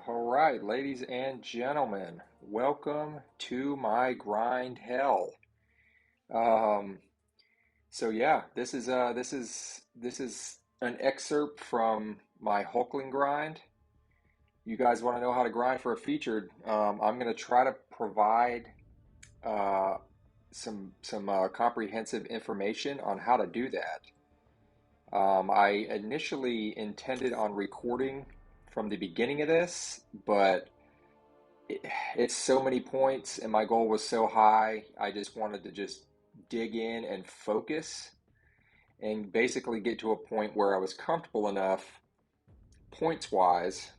All right, ladies and gentlemen, welcome to my grind hell. Um, this is an excerpt from my Hulkling grind. You guys want to know how to grind for a featured? I'm going to try to provide uh, some comprehensive information on how to do that. I initially intended on recording from the beginning of this, but it's so many points and my goal was so high. I just wanted to just dig in and focus and basically get to a point where I was comfortable enough points wise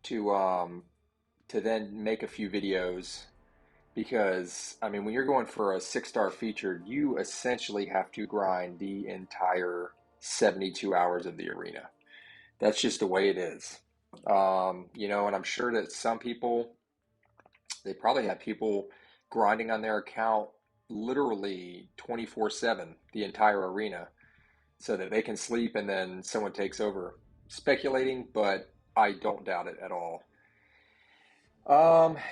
to then make a few videos, because I mean when you're going for a 6-star featured, you essentially have to grind the entire 72 hours of the arena. That's just the way it is. And I'm sure that some people, they probably have people grinding on their account literally 24/7, the entire arena, so that they can sleep and then someone takes over. Speculating, but I don't doubt it at all.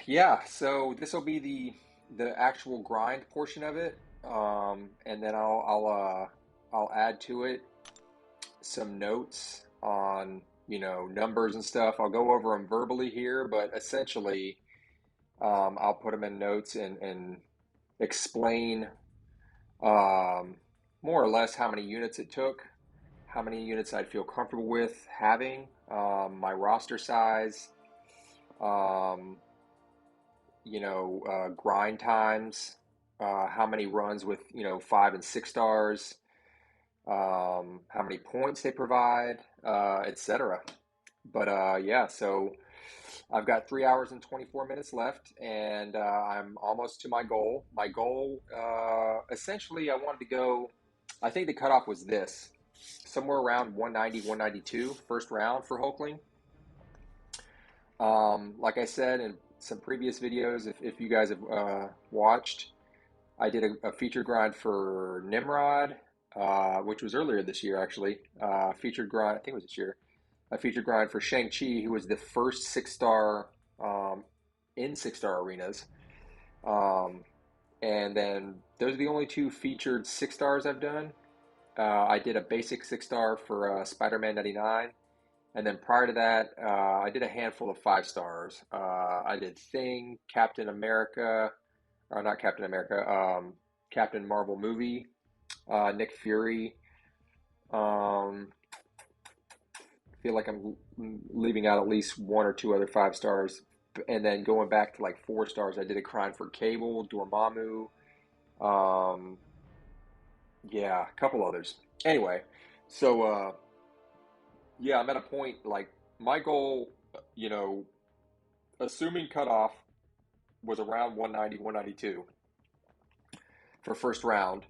Yeah, so this will be the actual grind portion of it. And then I'll add to it some notes on, numbers and stuff. I'll go over them verbally here, but essentially I'll put them in notes and explain more or less how many units it took, how many units I'd feel comfortable with having, my roster size, um, grind times, how many runs with, 5 and 6 stars, how many points they provide, etc. But yeah, so I've got 3 hours and 24 minutes left, and I'm almost to my goal. My goal, essentially, I wanted to go, I think the cutoff was this, somewhere around 190, 192, first round for Hulkling. Like I said in some previous videos, if you guys have watched, I did a feature grind for Nimrod, which was earlier this year, actually. Featured grind, I think it was this year. A featured grind for Shang-Chi, who was the first 6-star in 6-star arenas. Um, and then those are the only two featured 6-stars I've done. I did a basic 6-star for Spider-Man 99. And then prior to that, I did a handful of 5 stars. I did Thing, Captain America, or not Captain America, Captain Marvel movie, Nick Fury. I feel like I'm leaving out at least one or two other 5 stars. And then going back to like 4 stars, I did a grind for Cable, Dormammu, um, yeah, a couple others. Anyway, so yeah, I'm at a point like my goal, you know, assuming cutoff was around 190, 192 for first round.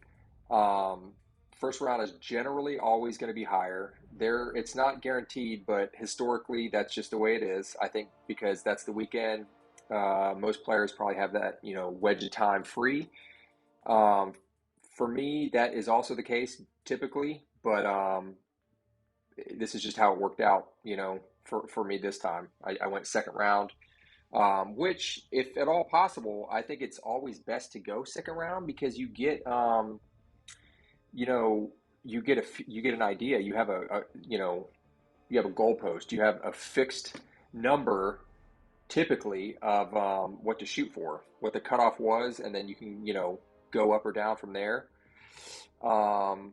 Um, First round is generally always going to be higher. There, it's not guaranteed, but historically, that's just the way it is. I think because that's the weekend. Most players probably have that, wedge of time free. Um, for me, that is also the case typically, but this is just how it worked out, for me this time. I went second round, which, if at all possible, I think it's always best to go second round because you know, you get an idea. You have you have a goalpost. You have a fixed number typically of what to shoot for, what the cutoff was, and then you can, go up or down from there. Um,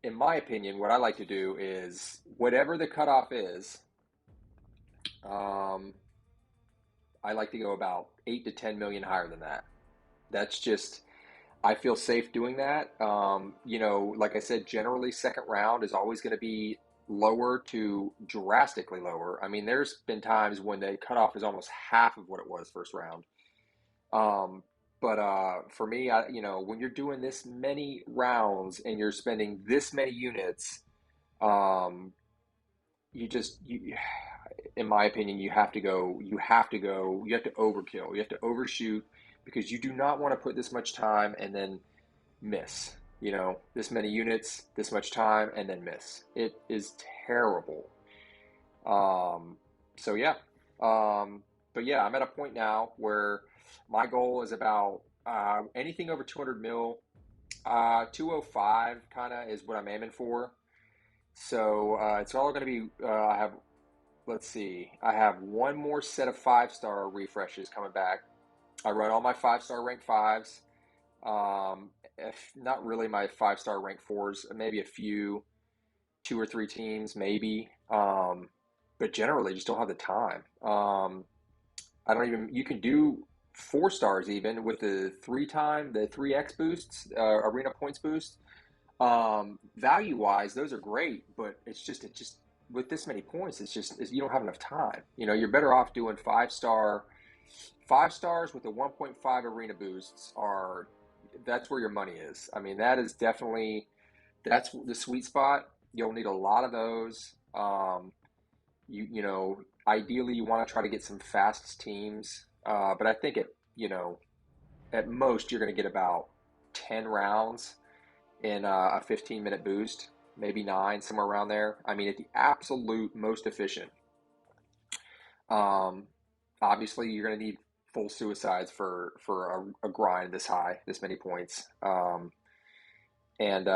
in my opinion, what I like to do is whatever the cutoff is, um, I like to go about 8 to 10 million higher than that. That's just, I feel safe doing that. Like I said, generally second round is always going to be lower to drastically lower. I mean, there's been times when the cutoff is almost half of what it was first round. Um, but for me, when you're doing this many rounds and you're spending this many units, um, you, in my opinion, you have to overkill, you have to overshoot because you do not want to put this much time and then miss, this many units, this much time, and then miss. It is terrible. Um, So yeah, um, but yeah, I'm at a point now where my goal is about anything over 200 mil. 205 kind of is what I'm aiming for. So it's all going to be. I have, let's see, I have one more set of 5-star refreshes coming back. I run all my 5-star rank fives. If not really my 5-star rank fours, maybe a few, two or three teams, maybe. But generally, just don't have the time. I don't even. You can do 4-stars even with the 3x boosts, arena points boost. Value wise, those are great, but it just with this many points, you don't have enough time. You're better off doing 5 stars with the 1.5 arena boosts are that's where your money is. I mean, that's the sweet spot. You'll need a lot of those. Ideally you want to try to get some fast teams, but I think at most you're going to get about 10 rounds in a 15-minute boost, maybe 9, somewhere around there. I mean, at the absolute most efficient. Um, Obviously, you're going to need full suicides for a grind this high, this many points. And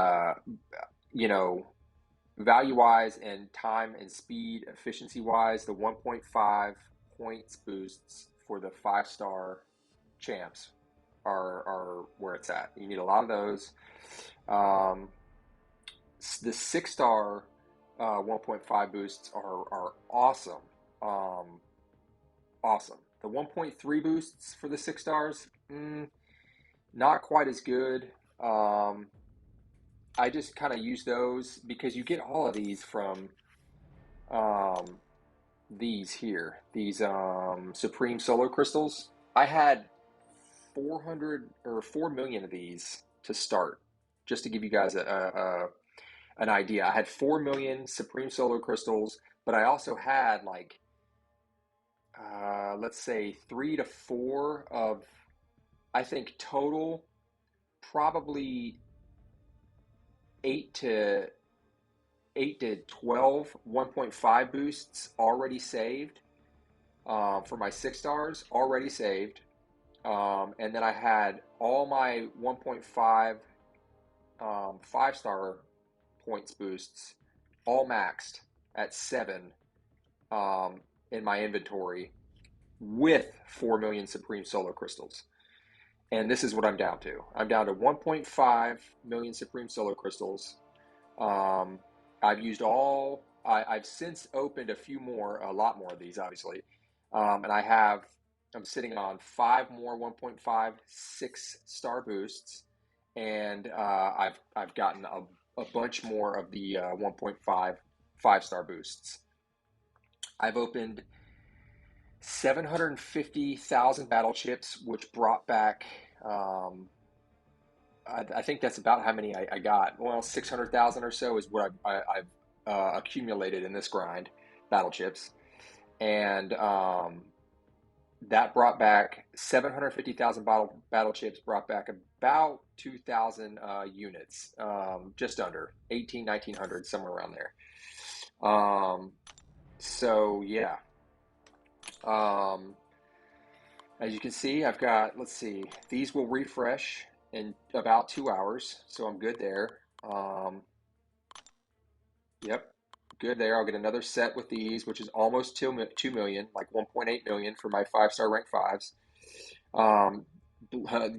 you know, Value wise and time and speed, efficiency wise, the 1.5 points boosts for the 5-star champs are where it's at. You need a lot of those. Um, the 6-star 1.5 boosts are awesome. Um, awesome. The 1.3 boosts for the 6 stars, not quite as good. Um, I just kind of use those because you get all of these from um, these here, these Supreme Solar Crystals. I had 400 or 4 million of these to start, just to give you guys an idea. I had 4 million Supreme Solar Crystals, but I also had like, let's say 3 to 4 of, I think total, probably 8 to 12 1.5 boosts already saved for my 6 stars, already saved. And then I had all my 1.5 5-star points boosts all maxed at 7 um, in my inventory with 4 million Supreme Solar Crystals. And this is what I'm down to. I'm down to 1.5 million Supreme Solar Crystals. I've used I've since opened a lot more of these, obviously. And I'm sitting on 5 more 1.5 6-star boosts. And I've gotten a bunch more of the 1.5 5-star boosts. I've opened 750,000 battle chips, which brought back, I think that's about how many I got. Well, 600,000 or so is what I've accumulated in this grind, battle chips. And that brought back 750,000 battle chips, brought back about 2,000 units, just under 1900, somewhere around there. So yeah. As you can see, I've got, let's see, these will refresh in about 2 hours, so I'm good there. Yep, good there. I'll get another set with these, which is almost 2 million, like 1.8 million for my 5-star rank 5s.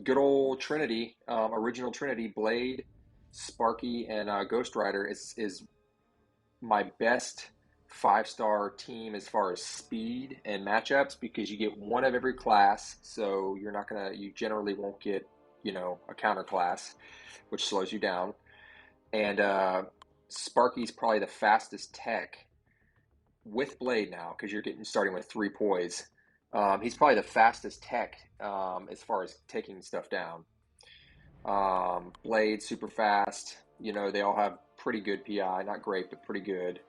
Good old Trinity, original Trinity, Blade, Sparky, and Ghost Rider is my best 5-star team as far as speed and matchups, because you get one of every class, so you generally won't get, a counter class, which slows you down. And Sparky's probably the fastest tech with Blade now, because starting with 3 poise. He's probably the fastest tech as far as taking stuff down. Blade, super fast. They all have pretty good PI, not great, but pretty good.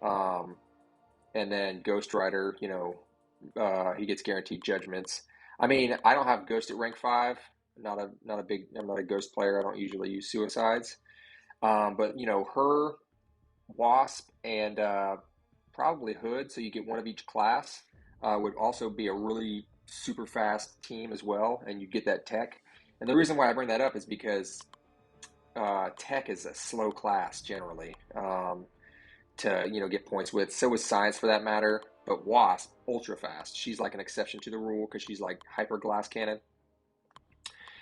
And then Ghost Rider, he gets guaranteed judgments. I mean, I don't have Ghost at rank 5. I'm not a Ghost player. I don't usually use suicides. But her, Wasp, and probably hood, so you get one of each class. Would also be a really super fast team as well, and you get that tech. And the reason why I bring that up is because tech is a slow class generally to get points with. So is science for that matter. But wasp ultra fast. She's like an exception to the rule because she's like hyper glass cannon.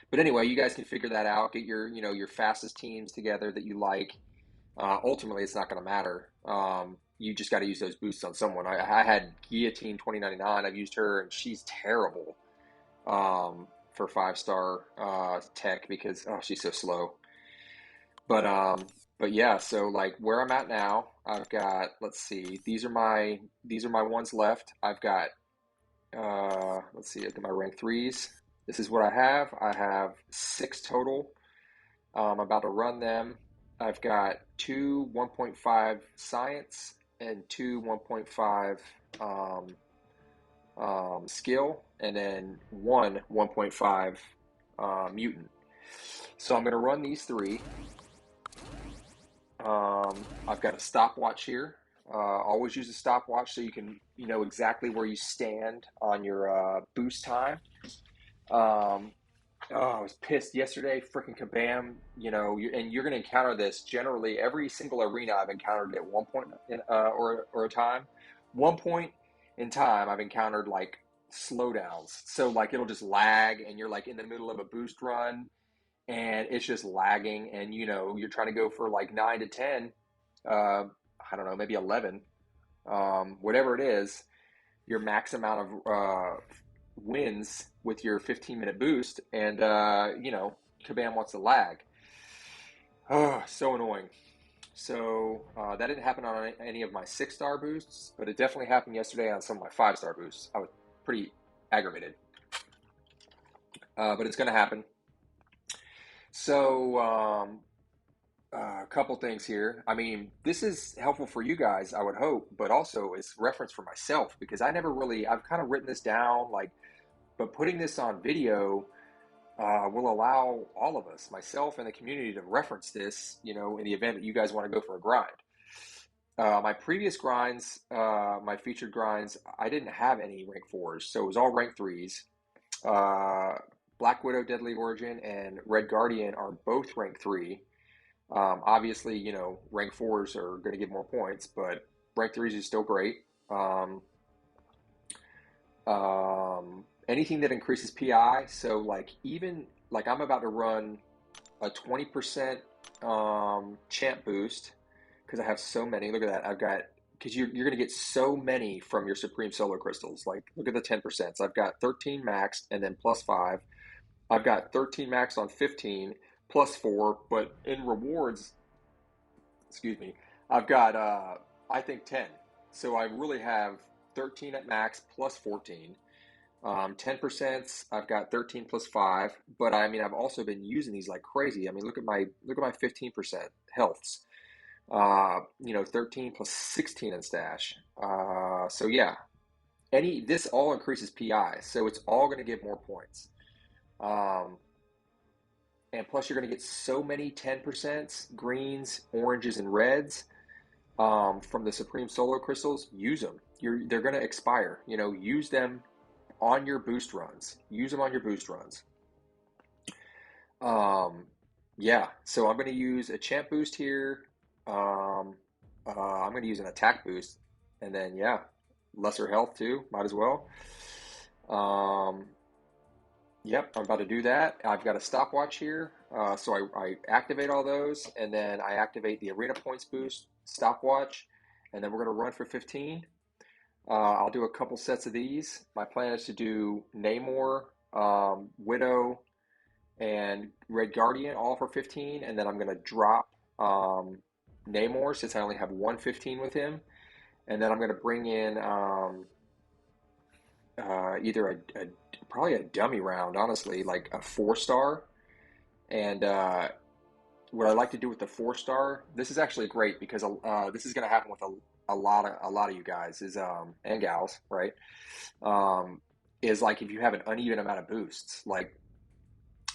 But anyway, you guys can figure that out. Get your fastest teams together that you like. Ultimately, it's not going to matter. You just got to use those boosts on someone. I had Guillotine 2099. I've used her, and she's terrible for 5-star tech because she's so slow. But yeah, so like where I'm at now, I've got, let's see, these are my ones left. I've got let's see, I've got my rank 3s. This is what I have. I have 6 total. I'm about to run them. I've got 2 1.5 science and 2 1.5 skill, and then 1 1.5 mutant. So I'm going to run these 3. I've got a stopwatch here. Always use a stopwatch so you can know exactly where you stand on your boost time. I was pissed yesterday. Freaking kabam! And you're going to encounter this generally every single arena I've encountered at one point or a time. One point in time, I've encountered like slowdowns. So like it'll just lag, and you're like in the middle of a boost run, and it's just lagging, and you're trying to go for like 9 to 10. I don't know, maybe 11. Whatever it is, your max amount of wins with your 15-minute boost, and kabam wants to lag. Oh, so annoying. So that didn't happen on any of my 6-star boosts, but it definitely happened yesterday on some of my 5-star boosts. I was pretty aggravated, but it's going to happen. So a couple things here. I mean, this is helpful for you guys, I would hope, but also it's reference for myself because I've kind of written this down, but putting this on video will allow all of us, myself and the community, to reference this, in the event that you guys want to go for a grind. My previous grinds, my featured grinds, I didn't have any rank 4s, so it was all rank 3s. Black Widow, Deadly Origin, and Red Guardian are both rank 3. Obviously, rank 4s are going to give more points, but rank 3s is still great. Anything that increases PI, so like even like I'm about to run a 20% champ boost because I have so many. Look at that. I've got, because you're going to get so many from your Supreme Solar Crystals. Like, look at the 10%. So I've got 13 maxed and then plus 5. I've got 13 maxed on 15 plus 4, but in rewards, excuse me, I've got, I think 10. So I really have 13 at max plus 14. 10%, I've got 13 plus 5, but I mean, I've also been using these like crazy. I mean, look at my 15% healths. 13 plus 16 in stash. So yeah, this all increases PI, so it's all going to give more points. And plus you're going to get so many 10%, greens, oranges, and reds from the Supreme Solar Crystals. Use them. They're going to expire. Use them on your boost runs. Use them on your boost runs. Yeah, so I'm going to use a champ boost here. I'm going to use an attack boost, and then yeah, lesser health too. Might as well. Yep, I'm about to do that. I've got a stopwatch here, so I activate all those, and then I activate the arena points boost stopwatch, and then we're going to run for 15. I'll do a couple sets of these. My plan is to do Namor, Widow, and Red Guardian all for 15, and then I'm going to drop Namor since I only have 115 with him, and then I'm going to bring in either probably a dummy round, honestly, like a 4-star. And what I like to do with the 4-star, this is actually great because this is going to happen with a lot of you guys and gals, right? Is like if you have an uneven amount of boosts,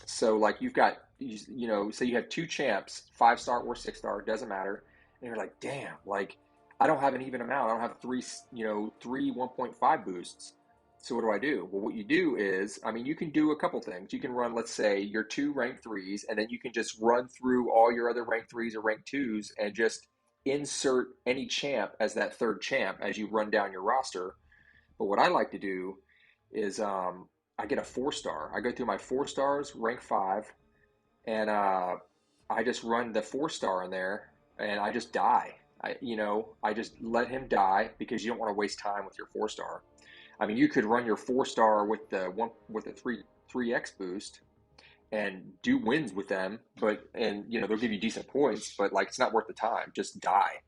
so like you've got say you have 2 champs, 5-star or 6-star, doesn't matter, and you're like, damn, like I don't have an even amount. I don't have three, three 1.5 boosts. So what do I do? Well, what you do is, I mean, you can do a couple things. You can run, let's say, your 2 rank 3s, and then you can just run through all your other rank 3s or rank 2s and just insert any champ as that third champ as you run down your roster. But what I like to do is I get a 4-star. I go through my 4 stars, rank 5, and I just run the 4-star in there, and I just die. I just let him die because you don't want to waste time with your 4-star. I mean, you could run your 4-star with the 3x boost and do wins with them, and they'll give you decent points, but like it's not worth the time. Just die.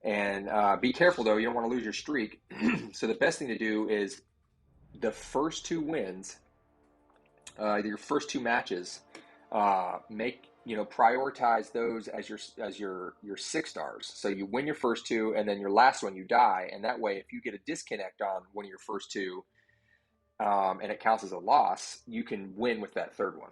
And be careful though, you don't want to lose your streak. So the best thing to do is the first 2 wins, your first 2 matches, prioritize those as your 6-stars. So you win your first 2, and then your last one you die, and that way if you get a disconnect on one of your first 2, and it counts as a loss, you can win with that third one.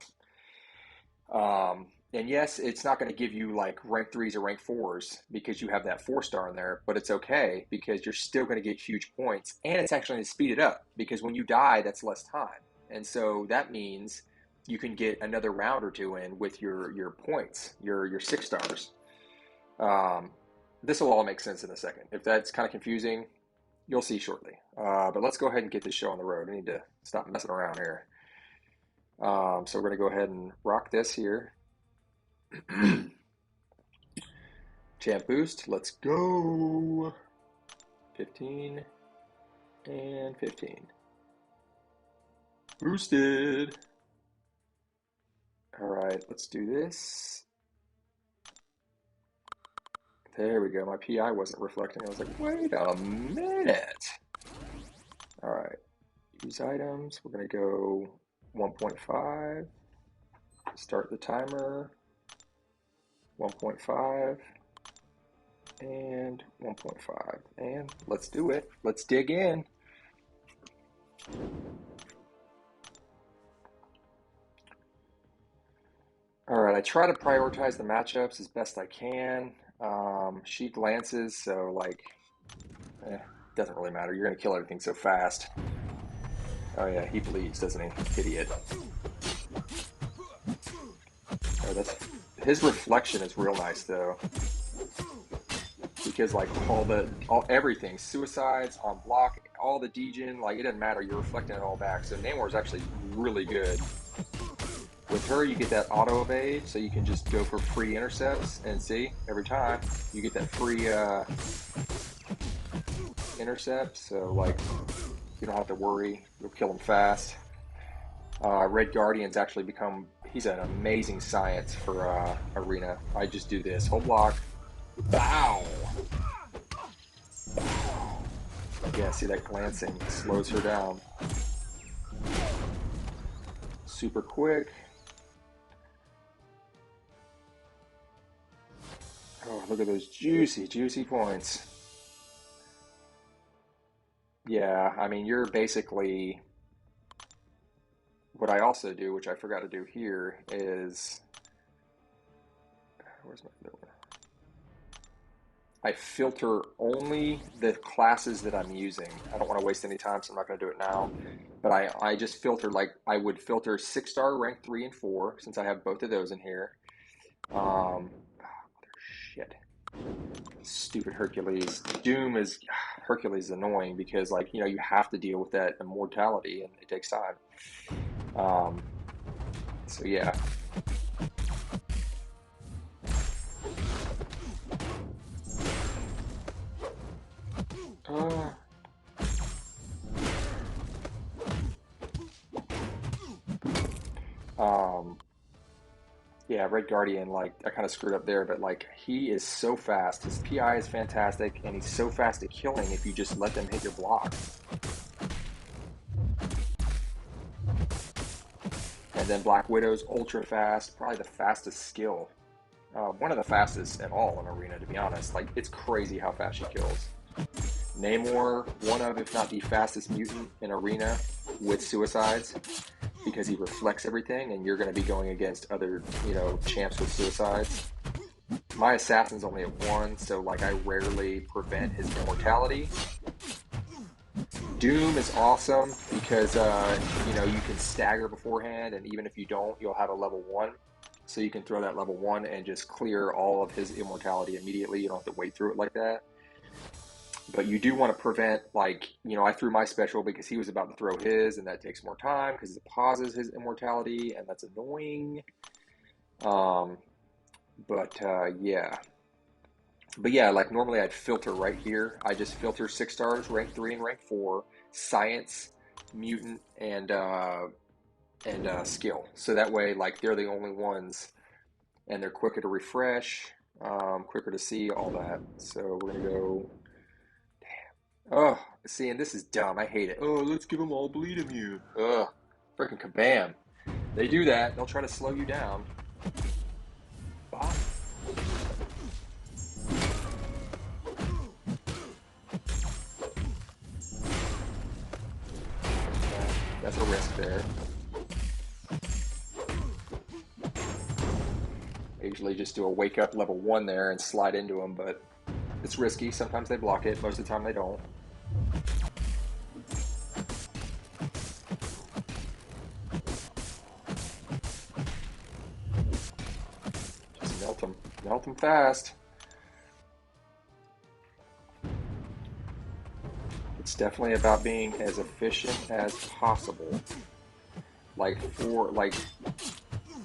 And yes, it's not going to give you like rank 3s or rank 4s because you have that 4-star in there, but it's okay because you're still going to get huge points, and it's actually going to speed it up because when you die, that's less time. And so that means you can get another round or 2 in with your points, your 6-stars. This will all make sense in a second. If that's kind of confusing, you'll see shortly. But let's go ahead and get this show on the road. I need to stop messing around here. So we're going to go ahead and rock this here. Champ boost, let's go. 15 and 15. Boosted. All right, let's do this. There we go. My PI wasn't reflecting. I was like, wait a minute. All right, use items. We're going to go 1.5. Start the timer. 1.5 and 1.5, and let's do it. Let's dig in. All right, I try to prioritize the matchups as best I can. She glances, so like, doesn't really matter. You're gonna kill everything so fast. Oh yeah, he bleeds, doesn't he? Idiot. Oh, his reflection is real nice though, because like everything, suicides on block, all the degen, like it doesn't matter. You're reflecting it all back. So Namor is actually really good. With her, you get that auto evade, so you can just go for free intercepts, and see every time you get that free intercept. So like you don't have to worry. You'll kill him fast. Red Guardian's actually he's an amazing science for Arena. I just do this. Whole block. Bow! Yeah, see that glancing slows her down. Super quick. Oh, look at those juicy, juicy points. Yeah, I mean, you're basically... What I also do, which I forgot to do here, is... Where's my other one? I filter only the classes that I'm using. I don't want to waste any time, so I'm not going to do it now. But I just filter, like, I would filter 6-star, rank 3 and 4, since I have both of those in here. Shit. Stupid Hercules. Hercules is annoying because, like, you have to deal with that immortality, and it takes time. So yeah. Yeah, Red Guardian, like, I kind of screwed up there, but, like, he is so fast. His PI is fantastic, and he's so fast at killing if you just let them hit your block. And then Black Widow's ultra fast, probably the fastest skill. One of the fastest at all in Arena, to be honest. Like, it's crazy how fast she kills. Namor, one of, if not the fastest mutant in Arena with suicides, because he reflects everything, and you're going to be going against other, champs with suicides. My assassin's only at 1, so like I rarely prevent his immortality. Doom is awesome because you know, you can stagger beforehand, and even if you don't, you'll have a level 1. So you can throw that level 1 and just clear all of his immortality immediately. You don't have to wait through it like that. But you do want to prevent, like, you know, I threw my special because he was about to throw his, and that takes more time because it pauses his immortality, and that's annoying. Um, yeah. But yeah, like normally I'd filter right here. I just filter 6 stars, rank 3 and rank 4, science, mutant, and skill. So that way, like they're the only ones, and they're quicker to refresh, quicker to see, all that. So we're gonna go. Oh, see, and this is dumb. I hate it. Oh, let's give them all bleed immune. Ugh, freaking kabam! They do that. They'll try to slow you down. Bop. That's a risk there. I usually just do a wake up level 1 there and slide into them, but it's risky. Sometimes they block it. Most of the time they don't. Just melt them. Melt them fast. It's definitely about being as efficient as possible. Like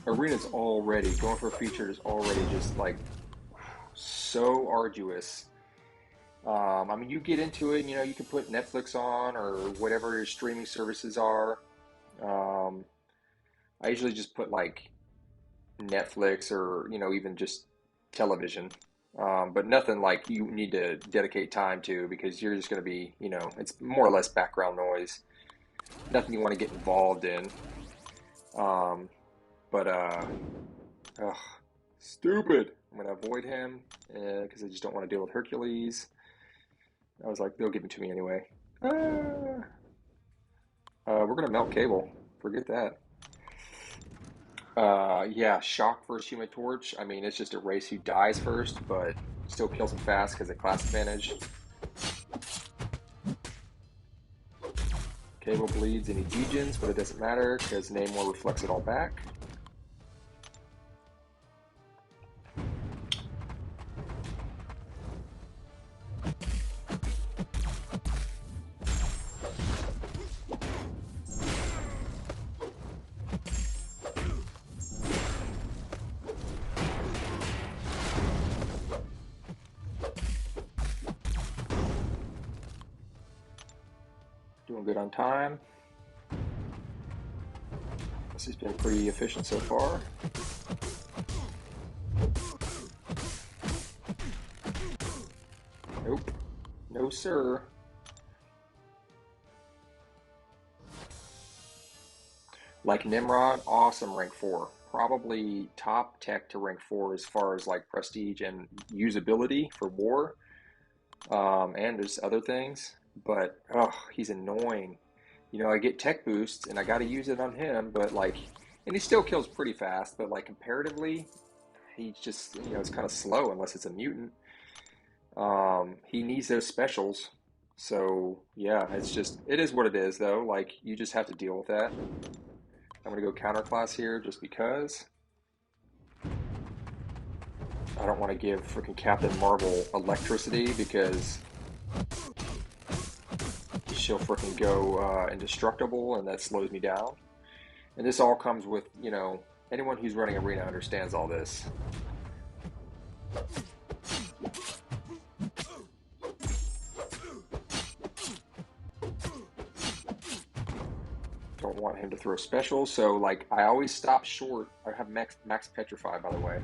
arena's already, going for a feature is already just like so arduous. I mean, you get into it, you know, you can put Netflix on or whatever your streaming services are. Um, I usually just put like Netflix or, you know, even just television. But nothing like you need to dedicate time to, because you're just going to be, you know, it's more or less background noise. Nothing you want to get involved in. Um, but, ugh, stupid. I'm going to avoid him because I just don't want to deal with Hercules. I was like, they'll give it to me anyway. We're going to melt cable. Forget that. Yeah, shock versus Human Torch. I mean, it's just a race who dies first, but still kills him fast because of class advantage. Cable bleeds any degens, but it doesn't matter because Namor reflects it all back. Doing good on time. This has been pretty efficient so far. Nope. No, sir. Like Nimrod, awesome rank 4. Probably top tech to rank 4 as far as like prestige and usability for war. And there's other things, but oh, he's annoying. You know, I get tech boosts and I got to use it on him, but like, and he still kills pretty fast, but like comparatively, he's just, you know, it's kind of slow unless it's a mutant. He needs those specials. So yeah, it's just, it is what it is though. Like, you just have to deal with that. I'm going to go counterclass here just because I don't want to give freaking Captain Marvel electricity because she'll freaking go indestructible, and that slows me down. And this all comes with, you know, anyone who's running Arena understands all this. Don't want him to throw specials, so like I always stop short. I have max petrify, by the way.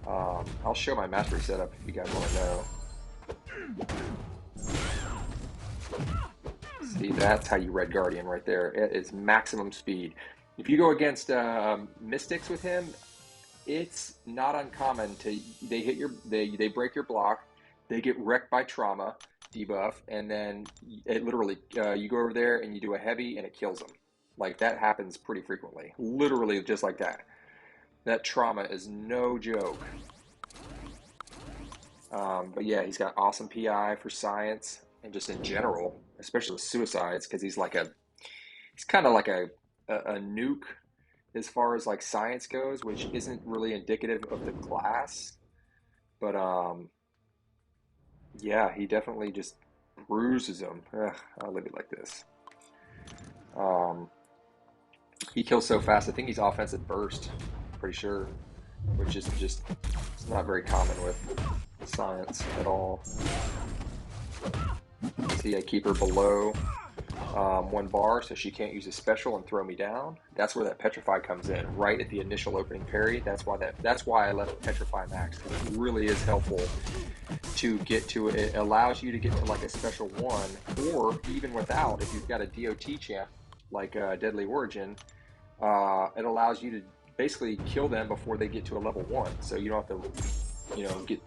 I'll show my mastery setup if you guys want to know. See, that's how you Red Guardian right there. It is maximum speed. If you go against Mystics with him, it's not uncommon to they break your block, they get wrecked by trauma debuff, and then it literally you go over there and you do a heavy and it kills them. Like, that happens pretty frequently. Literally just like that. That trauma is no joke. But yeah, he's got awesome PI for science and just in general, especially with suicides, because he's kind of like a nuke as far as like science goes, which isn't really indicative of the class. But yeah, he definitely just bruises them. Ugh, I'll leave it like this. Um, he kills so fast. I think he's offensive burst. Pretty sure, which is just it's not very common with science at all. See, I keep her below 1 bar, so she can't use a special and throw me down. That's where that petrify comes in, right at the initial opening parry. That's why I left petrify max, because it really is helpful to get to it. It allows you to get to like a special one, or even without, if you've got a DOT champ like Deadly Origin, it allows you to basically kill them before they get to a level 1, so you don't have to, get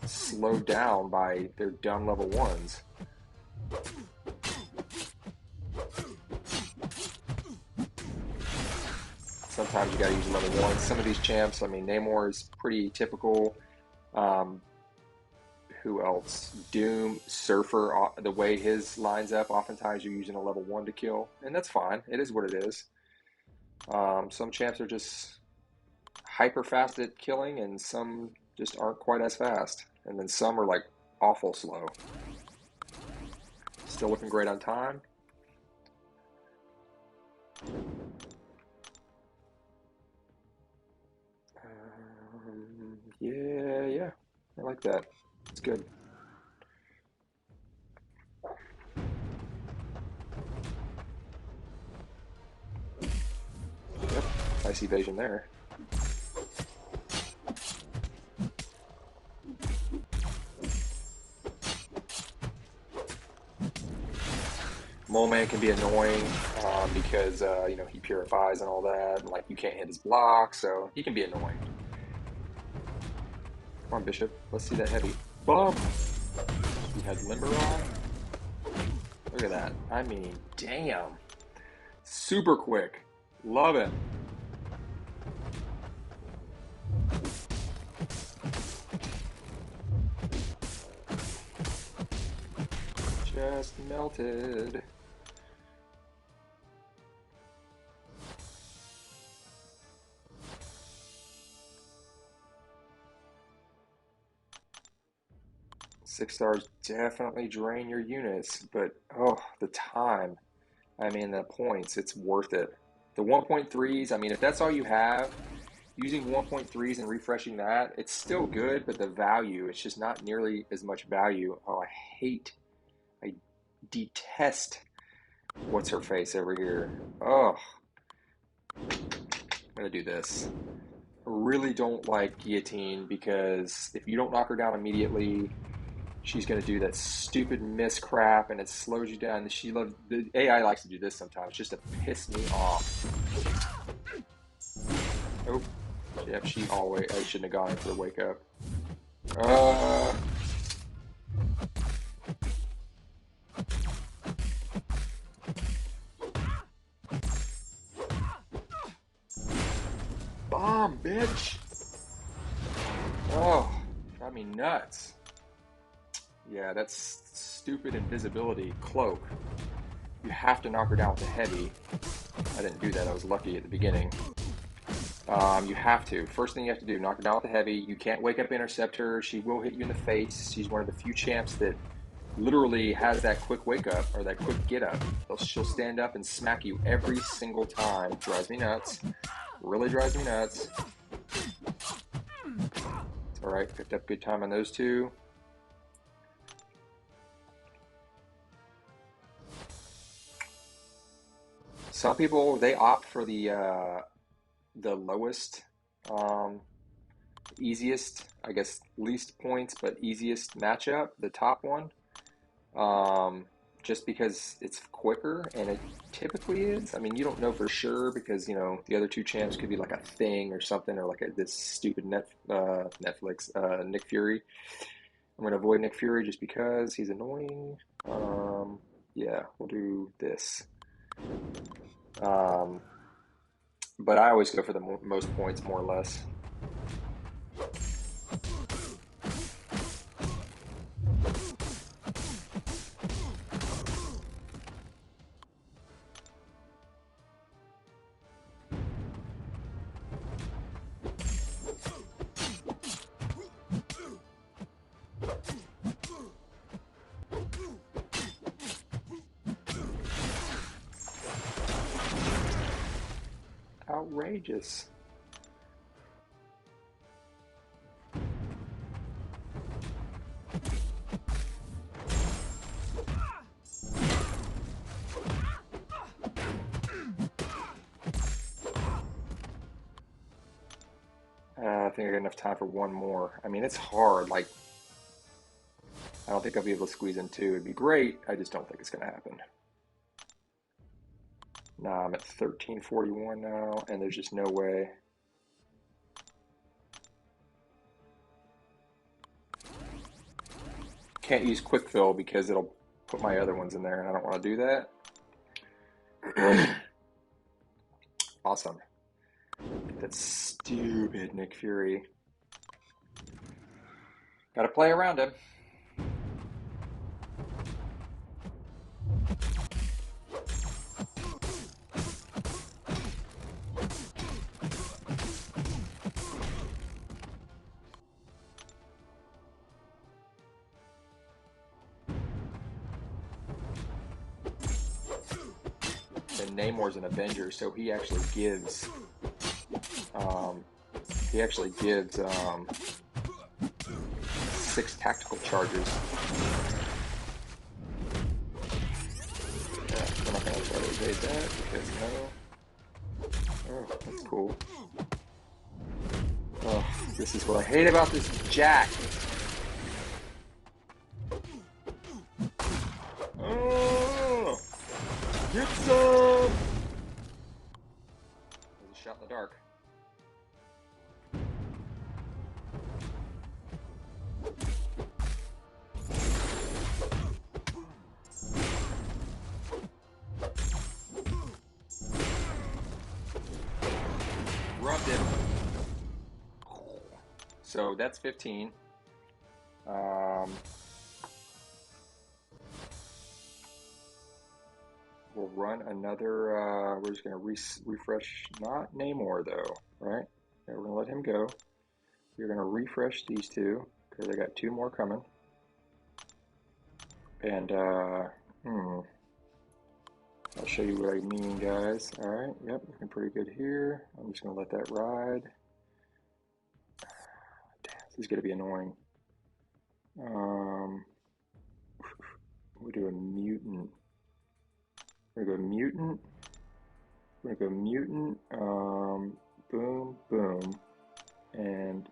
slowed down by their dumb level 1s. Sometimes you gotta use level 1. Some of these champs, I mean, Namor is pretty typical. Um, who else? Doom, Surfer, the way his lines up, oftentimes you're using a level 1 to kill, and that's fine. It is what it is. Some champs are just hyper fast at killing, and some just aren't quite as fast. And then some are like awful slow. Still looking great on time. Yeah, I like that. It's good. Yep, nice evasion there. Mole Man can be annoying because he purifies and all that, and like you can't hit his block, so he can be annoying. Come on, Bishop, let's see that heavy. Boom! He had limber on. Look at that. I mean, damn. Super quick. Love it. Just melted. Six stars definitely drain your units, but oh, the time. I mean, the points, it's worth it. The 1.3s, I mean, if that's all you have, using 1.3s and refreshing that, it's still good, but the value, it's just not nearly as much value. Oh, I detest what's her face over here. Oh, I'm gonna do this. I really don't like guillotine because if you don't knock her down immediately, she's going to do that stupid miss crap and it slows you down. The AI likes to do this sometimes just to piss me off. Oh, yep, I shouldn't have gone in for the wake up. Bomb, bitch! Oh, got me nuts. Yeah, that's stupid invisibility cloak. You have to knock her down with a heavy. I didn't do that. I was lucky at the beginning. You have to. First thing you have to do, knock her down with a heavy. You can't wake up intercept her. She will hit you in the face. She's one of the few champs that literally has that quick wake up or that quick get up. She'll stand up and smack you every single time. Drives me nuts. Really drives me nuts. All right, picked up good time on those two. Some people, they opt for the lowest, easiest, I guess least points, but easiest matchup, the top one, just because it's quicker, and it typically is. I mean, you don't know for sure because the other two champs could be like a thing or something, or like this stupid Netflix Nick Fury. I'm gonna avoid Nick Fury just because he's annoying. Yeah, we'll do this. Um, but I always go for the most points, more or less. outrageous. I think I got enough time for one more. I mean, it's hard. Like, I don't think I'll be able to squeeze in two. It'd be great. I just don't think it's going to happen. Nah, I'm at 1341 now, and there's just no way. Can't use quick fill because it'll put my other ones in there, and I don't want to do that. Awesome. That's stupid, Nick Fury. Got to play around him. And Namor's an Avenger, so he actually gives. He actually gives 6 tactical charges. Yeah, we're not gonna try to evade that because no. Oh, that's cool. Oh, this is what I hate about this Jack. Oh, get some! There's a shot in the dark. Rubbed it. So that's 15. We'll run another, we're just going to refresh, not Namor though, right? Yeah, we're going to let him go. We're going to refresh these two, because I got 2 more coming. And, I'll show you what I mean, guys. Alright, yep, looking pretty good here. I'm just going to let that ride. Damn, this is going to be annoying. We'll do a mutant. We're going to go mutant. We're going to go mutant. Boom, boom. And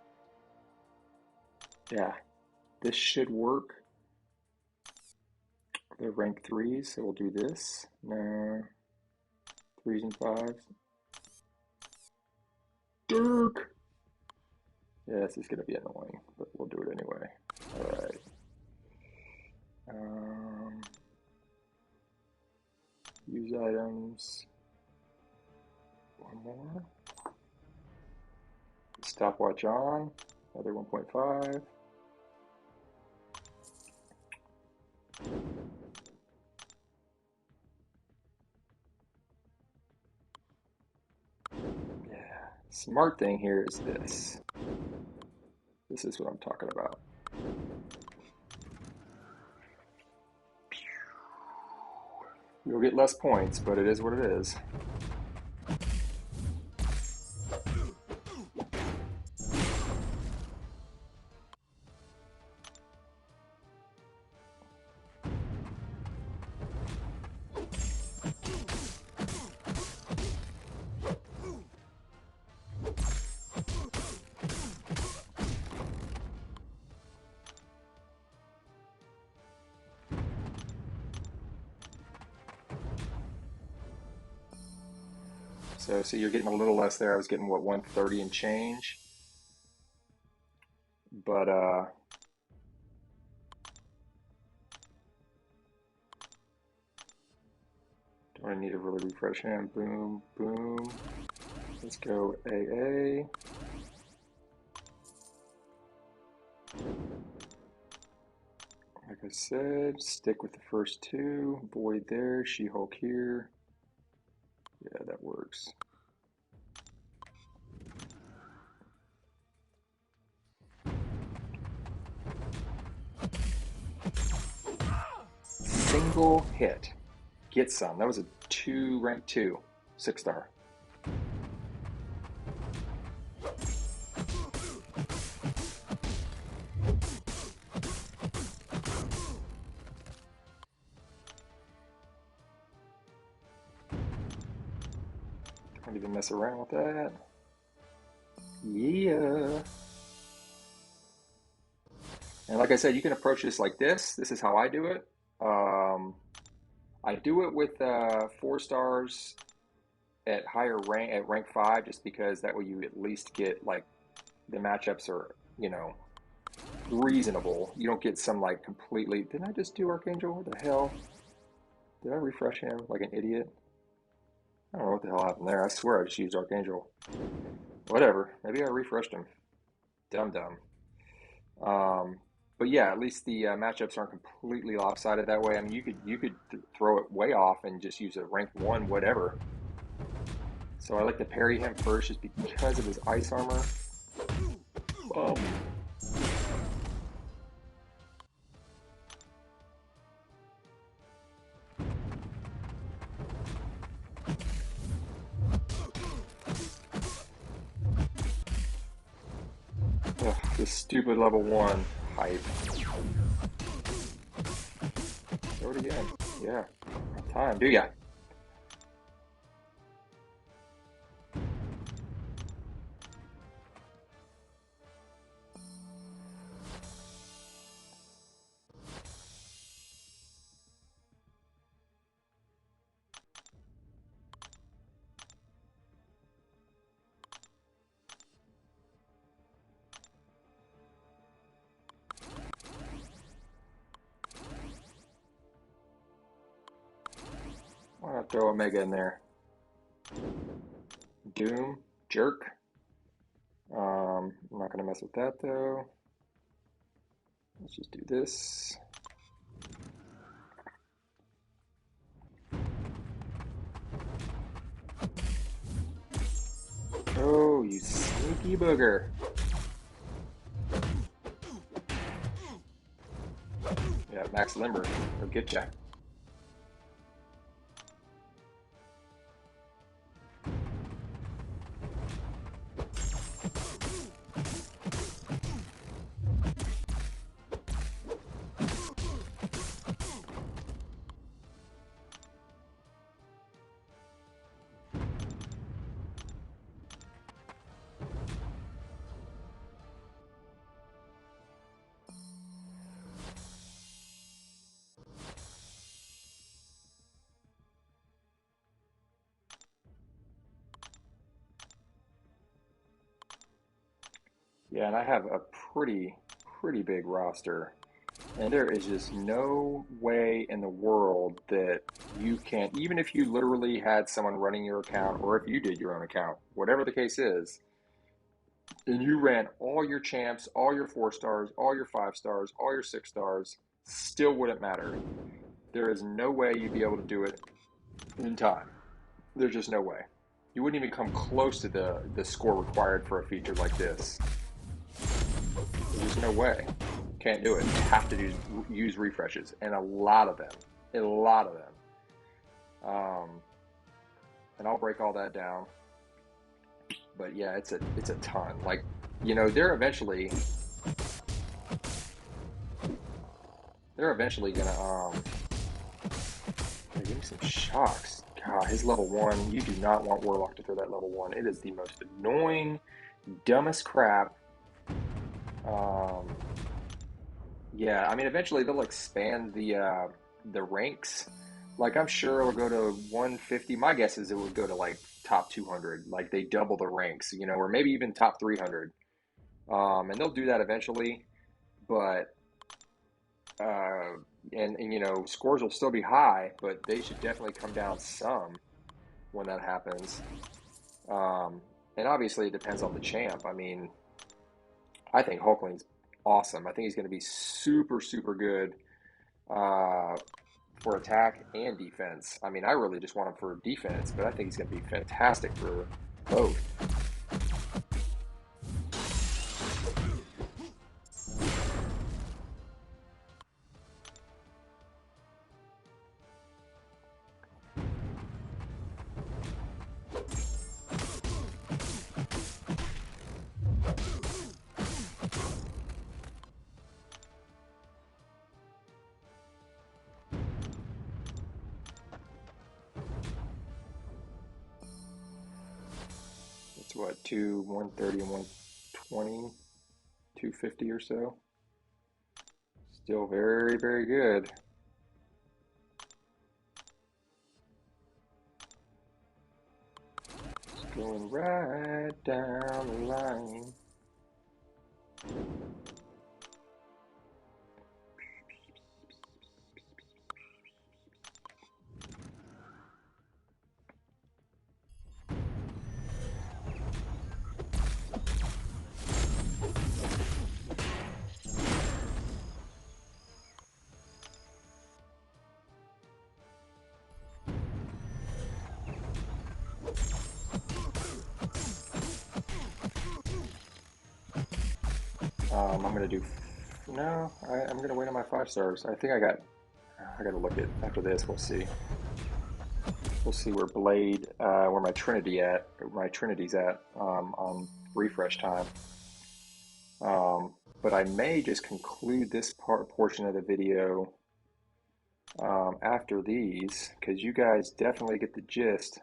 yeah, this should work. They're rank 3s, so we'll do this. No. 3s and 5s. Dirk! Yeah, this is going to be annoying, but we'll do it anyway. Alright. Use items. One more. Stopwatch on. Another 1.5. Yeah. Smart thing here is this. This is what I'm talking about. You'll get less points, but it is what it is. So see, you're getting a little less there. I was getting, what, 130 and change? But, do I need to really refresh him? Boom, boom. Let's go AA. Like I said, stick with the first 2. Void there, She-Hulk here. Yeah, that works. Single hit. Get some. That was a rank 2, 6-star. even mess around with that. Yeah. And like I said, you can approach this like this. This is how I do it. I do it with 4 stars at higher rank, at rank 5, just because that way you at least get like the matchups are, you know, reasonable. You don't get some like completely. Didn't I just do Archangel? What the hell? Did I refresh him like an idiot? I don't know what the hell happened there. I swear I just used Archangel. Whatever. Maybe I refreshed him. Dumb. But yeah, at least the matchups aren't completely lopsided that way. I mean, you could throw it way off and just use a rank 1 whatever. So I like to parry him first just because of his ice armor. Ugh, this stupid level 1 hype. Throw it again. Yeah. Time, do ya? Why not throw Omega in there? Doom, jerk. I'm not gonna mess with that though. Let's just do this. Oh, you sneaky booger. Yeah, Max Limber. He'll get ya. Yeah, and I have a pretty big roster. And there is just no way in the world that you can, even if you literally had someone running your account, or if you did your own account, whatever the case is, and you ran all your champs, all your 4 stars, all your 5 stars, all your 6 stars, still wouldn't matter. There is no way you'd be able to do it in time. There's just no way. You wouldn't even come close to the score required for a feature like this. There's no way. Can't do it. You have to use refreshes, and a lot of them. And I'll break all that down. But yeah, it's a ton. Like, you know, they're eventually gonna give me some shocks. God, his level 1. You do not want Warlock to throw that level 1. It is the most annoying, dumbest crap. Yeah, I mean, eventually they'll expand the ranks. Like, I'm sure it'll go to 150. My guess is it would go to like top 200. Like, they double the ranks, you know, or maybe even top 300. And they'll do that eventually, but and you know, scores will still be high, but they should definitely come down some when that happens. And obviously it depends on the champ. I mean, I think Hulkling's awesome. I think he's going to be super good for attack and defense. I mean, I really just want him for defense, but I think he's going to be fantastic for both. what, 130 and 120, 250 or so. Still very, very good. Just going right down the line. I'm gonna do, no, I'm gonna wait on my 5 stars. I think I gotta look at, after this, we'll see. We'll see where Blade, where my Trinity's at, on refresh time. But I may just conclude this portion of the video after these, because you guys definitely get the gist.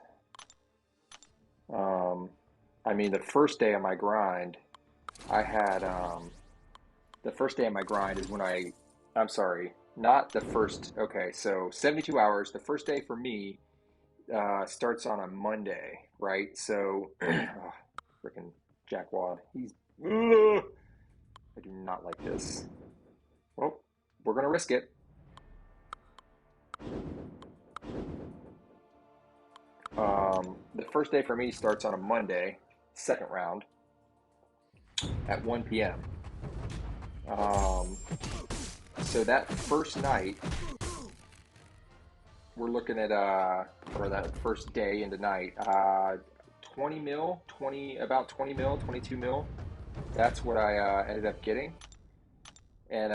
I mean, the first day of my grind, I had, the first day of my grind is when I'm sorry, not the first, okay, so 72 hours, the first day for me starts on a Monday, right? So, oh, freaking jackwad, I do not like this. Well, we're gonna risk it. The first day for me starts on a Monday, second round, at 1 p.m. So that first night, we're looking at, or that first day into night, 20 mil, about 20 mil, 22 mil. That's what I ended up getting. And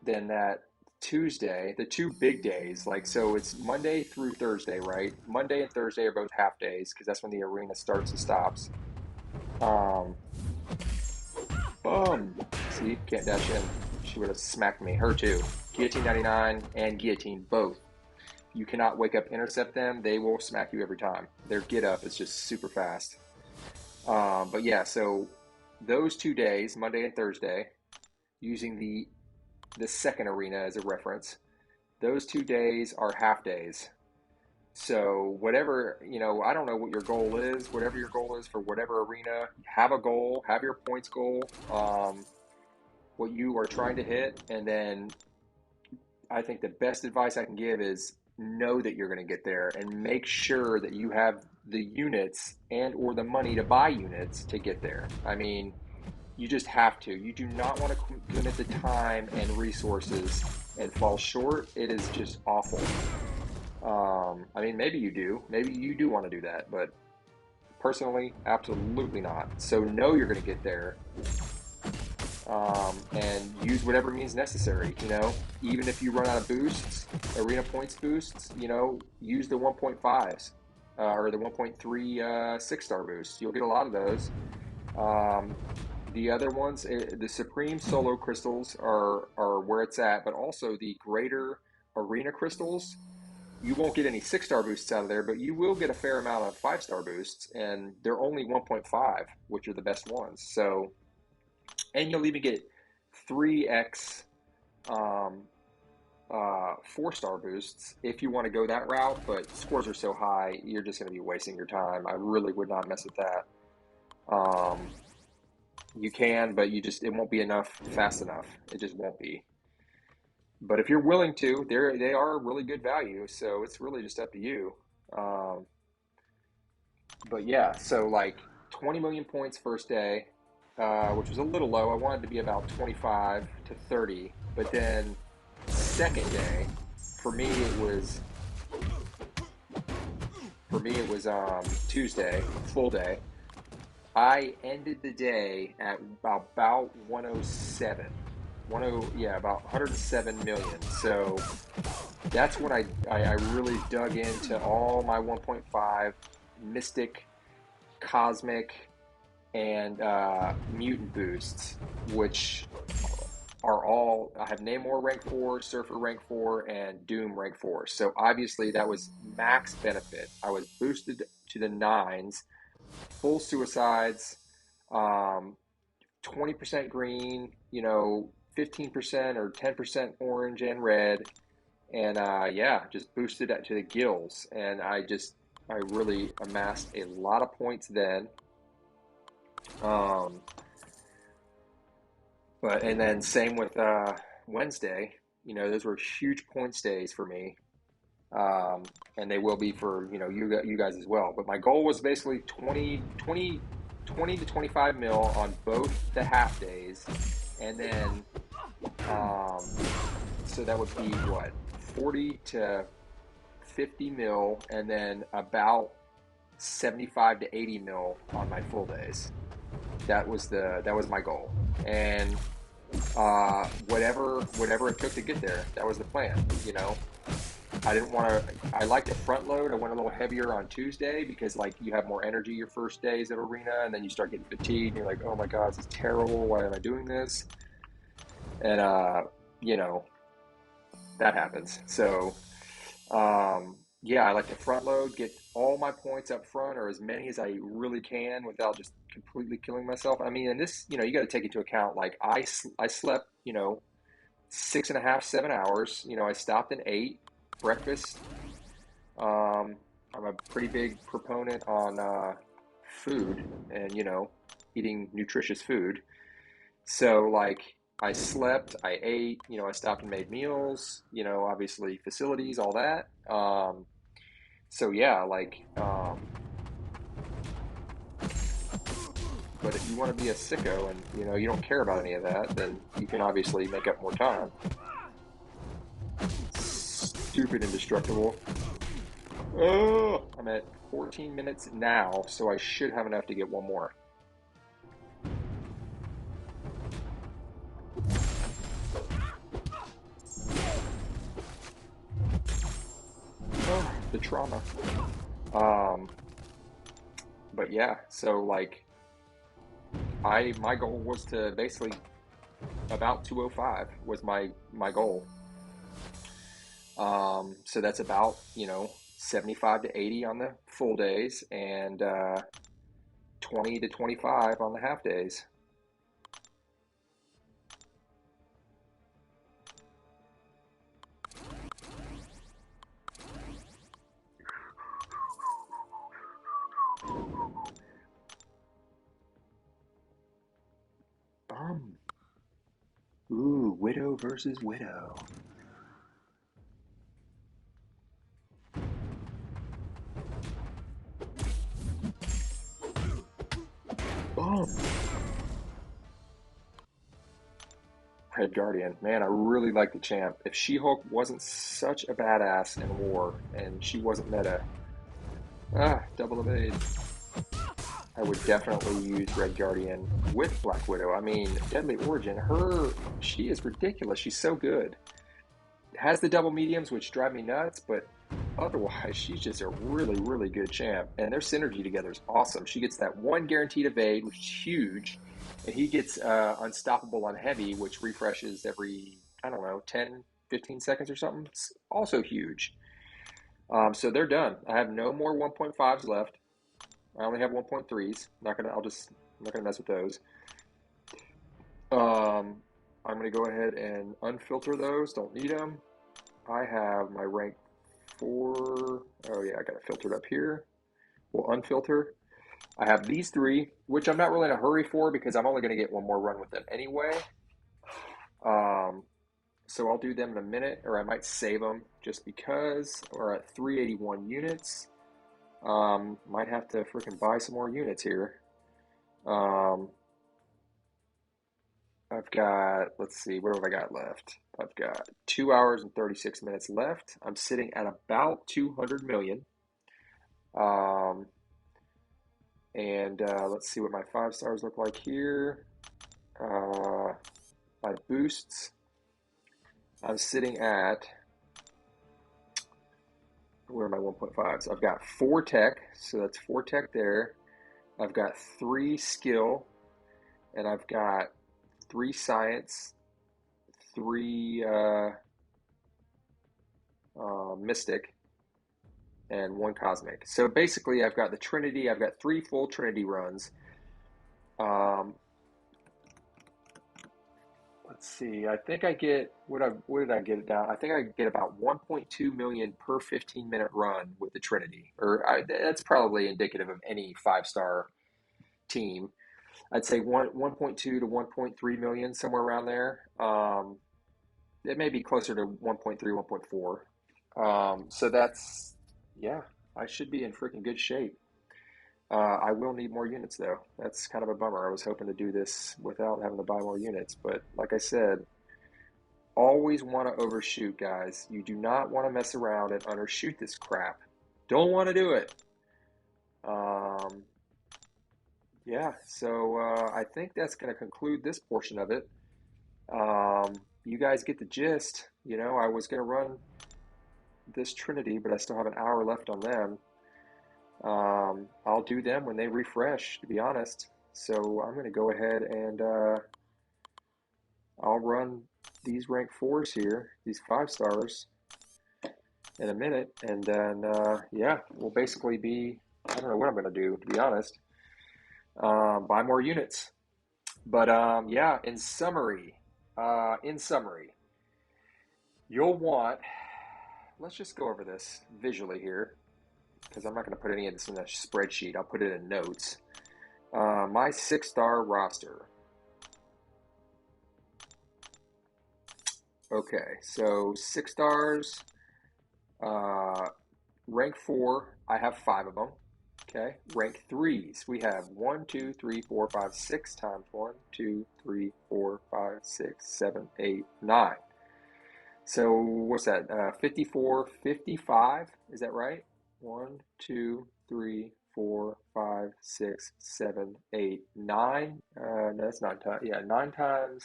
then that Tuesday, the 2 big days, like, so it's Monday through Thursday, right? Monday and Thursday are both half days because that's when the arena starts and stops. Boom. See, can't dash in. She would have smacked me. Her too. Guillotine 99 and guillotine both. You cannot wake up, intercept them. They will smack you every time. Their get up is just super fast. But yeah, so those 2 days, Monday and Thursday, using the second arena as a reference, those 2 days are half days. So whatever, I don't know what your goal is, whatever your goal is for whatever arena, have a goal, have your points goal, what you are trying to hit. And then I think the best advice I can give is know that you're going to get there and make sure that you have the units and or the money to buy units to get there. I mean, you just have to. You do not want to commit the time and resources and fall short. It is just awful. I mean, maybe you do want to do that, but personally, absolutely not. So know you're going to get there, and use whatever means necessary. Even if you run out of boosts, arena points boosts, use the 1.5s or the 1.3 6-star boosts. You'll get a lot of those. The other ones, the Supreme Solo crystals are where it's at, but also the greater arena crystals. You won't get any 6-star boosts out of there, but you will get a fair amount of 5-star boosts, and they're only 1.5, which are the best ones. So, and you'll even get 3x 4-star boosts if you want to go that route, but scores are so high, you're just going to be wasting your time. I really would not mess with that. You can, but it won't be enough fast enough. It just won't be. But if you're willing to, they are really good value, so it's really just up to you. But yeah, so like 20 million points first day, which was a little low. I wanted to be about 25 to 30. But then second day, for me it was Tuesday, full day. I ended the day at about 107. About 107 million. So that's when I really dug into all my 1.5 Mystic, Cosmic, and Mutant boosts, which are all, I have Namor rank 4, Surfer rank 4, and Doom rank 4. So obviously that was max benefit. I was boosted to the nines, full suicides, um, 20% green, 15% or 10% orange and red. And yeah, just boosted that to the gills. And I really amassed a lot of points then. Um, and then same with Wednesday, those were huge points days for me. And they will be for, you guys as well. But my goal was basically 20 to 25 mil on both the half days. And then, so that would be what, 40 to 50 mil, and then about 75 to 80 mil on my full days. That was my goal. And whatever it took to get there, that was the plan. I didn't want to. I like to front load. I went a little heavier on Tuesday because like you have more energy your first days at arena, and then you start getting fatigued. And you're like, oh my god, this is terrible. Why am I doing this? And that happens. So yeah, I like to front load, get all my points up front, or as many as I really can without just completely killing myself. I mean, and this, you got to take into account. Like I slept, 6.5, 7 hours. I stopped and ate breakfast. I'm a pretty big proponent on food and eating nutritious food. So like I slept, I ate, I stopped and made meals, obviously facilities, all that. So yeah, but if you want to be a sicko and you don't care about any of that, then you can obviously make up more time. Stupid indestructible. Oh, I'm at 14 minutes now, so I should have enough to get one more. Oh, the trauma. But yeah, so like my goal was to basically about 205 was my goal. So that's about 75 to 80 on the full days and 20 to 25 on the half days. Ooh, Widow versus Widow. Red Guardian. Man, I really like the champ. If She-Hulk wasn't such a badass in war and she wasn't meta, double evade. I would definitely use Red Guardian with Black Widow. I mean, Deadly Origin, she is ridiculous. She's so good. Has the double mediums, which drive me nuts, but otherwise, she's just a really, really good champ. And their synergy together is awesome. She gets that one guaranteed evade, which is huge. And he gets unstoppable on heavy, which refreshes every, I don't know, 10, 15 seconds or something. It's also huge. So they're done. I have no more 1.5s left. I only have 1.3s. I'm not gonna mess with those. I'm gonna go ahead and unfilter those. Don't need them. I have my rank 4. Oh yeah, I got it filtered up here. We'll unfilter. I have these 3, which I'm not really in a hurry for because I'm only going to get one more run with them anyway. So I'll do them in a minute, or I might save them just because. We're at 381 units. Might have to freaking buy some more units here. I've got, let's see, what have I got left? I've got 2 hours and 36 minutes left. I'm sitting at about 200 million. And let's see what my 5 stars look like here. My boosts, I'm sitting at, where are my 1.5s? I've got 4 tech, so that's 4 tech there. I've got 3 skill, and I've got 3 science, 3 Mystic, and 1 Cosmic. So basically, I've got the Trinity. I've got 3 full Trinity runs. Let's see. I think I get what did I get it down? I think I get about 1.2 million per 15-minute run with the Trinity, that's probably indicative of any 5-star team. I'd say 1.2 to 1.3 million, somewhere around there. It may be closer to 1.3, 1.4. So that's, yeah, I should be in freaking good shape. I will need more units though. That's kind of a bummer. I was hoping to do this without having to buy more units, but like I said, always want to overshoot, guys. You do not want to mess around and undershoot this crap. Don't want to do it. Yeah, so I think that's going to conclude this portion of it. You guys get the gist. You know, I was going to run this Trinity, but I still have an hour left on them. I'll do them when they refresh, to be honest. So I'm going to go ahead and I'll run these rank 4s here, these 5-stars, in a minute. And then, yeah, we'll basically be, I don't know what I'm going to do, to be honest. Buy more units. But yeah, in summary, you'll want, let's just go over this visually here, because I'm not going to put any of this in a spreadsheet. I'll put it in notes. My 6-star roster. Okay, so 6 stars, rank 4, I have 5 of them. Okay, rank 3s, we have 1, 2, 3, 4, 5, 6 times 1, 2, 3, 4, 5, 6, 7, 8, 9. So what's that? 54, 55, is that right? 1, 2, 3, 4, 5, 6, 7, 8, 9. No, that's 9 times. Yeah, 9 times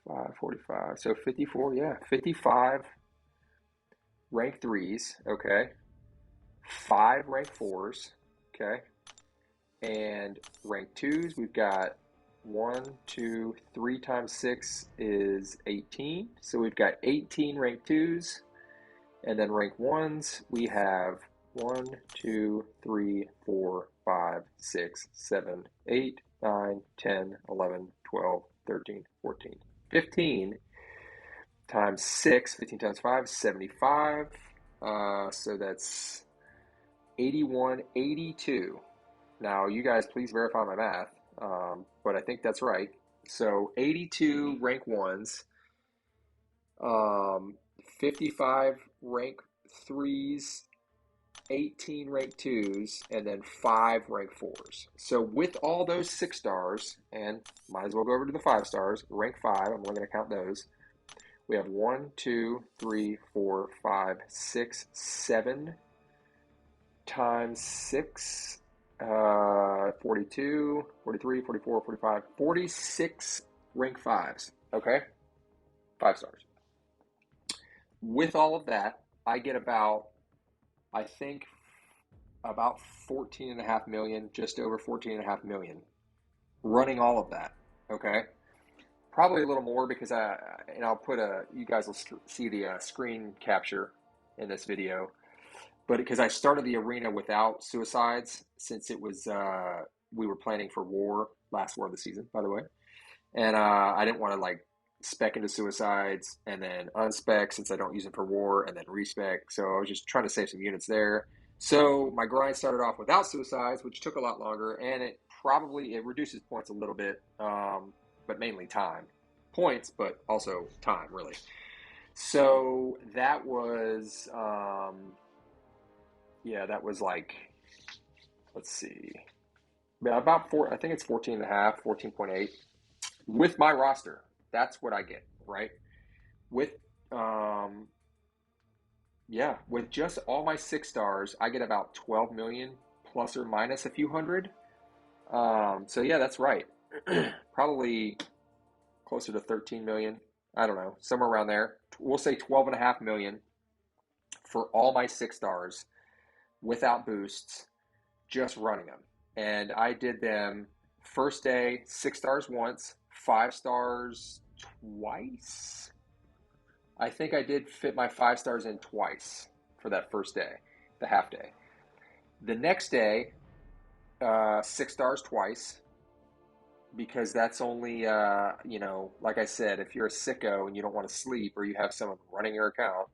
5, 45. So 54, yeah, 55 rank 3s, okay. 5 rank 4s, okay. And rank 2s, we've got 1, 2, 3 times 6 is 18. So we've got 18 rank 2s. And then rank 1s, we have 1, 2, 3, 4, 5, 6, 7, 8, 9, 10, 11, 12, 13, 14, 15 times 6, 15 times 5, 75. So that's 81, 82. Now, you guys please verify my math, but I think that's right. So 82 rank 1s, 55 rank 3s, 18 rank 2s, and then 5 rank 4s. So with all those 6 stars, and might as well go over to the 5 stars, rank 5, I'm only going to count those. We have 1, 2, 3, 4, 5, 6, 7 times 6, 42, 43, 44, 45, 46 rank 5s, okay? 5 stars. With all of that, I get about, I think, about 14.5 million, just over 14.5 million, running all of that, okay? Probably a little more because I'll put you guys will see the screen capture in this video, but because I started the arena without suicides, since it was, we were planning for war, last war of the season, by the way, and I didn't want to like spec into suicides and then unspec since I don't use them for war and then respec, so I was just trying to save some units there. So my grind started off without suicides, which took a lot longer, and it reduces points a little bit, but mainly time. Points, but also time, really. So that was, yeah, that was like, let's see, about I think it's 14 and a half, 14.8 with my roster. That's what I get, right? With, yeah, with just all my 6 stars, I get about 12 million plus or minus a few hundred. So yeah, that's right. Probably closer to 13 million. I don't know, somewhere around there. We'll say 12.5 million for all my 6 stars without boosts, just running them. And I did them first day, 6 stars once, 5 stars twice. I think I did fit my 5 stars in twice for that first day, the half day. The next day, 6 stars twice, because that's only, like I said, if you're a sicko and you don't want to sleep or you have someone running your account,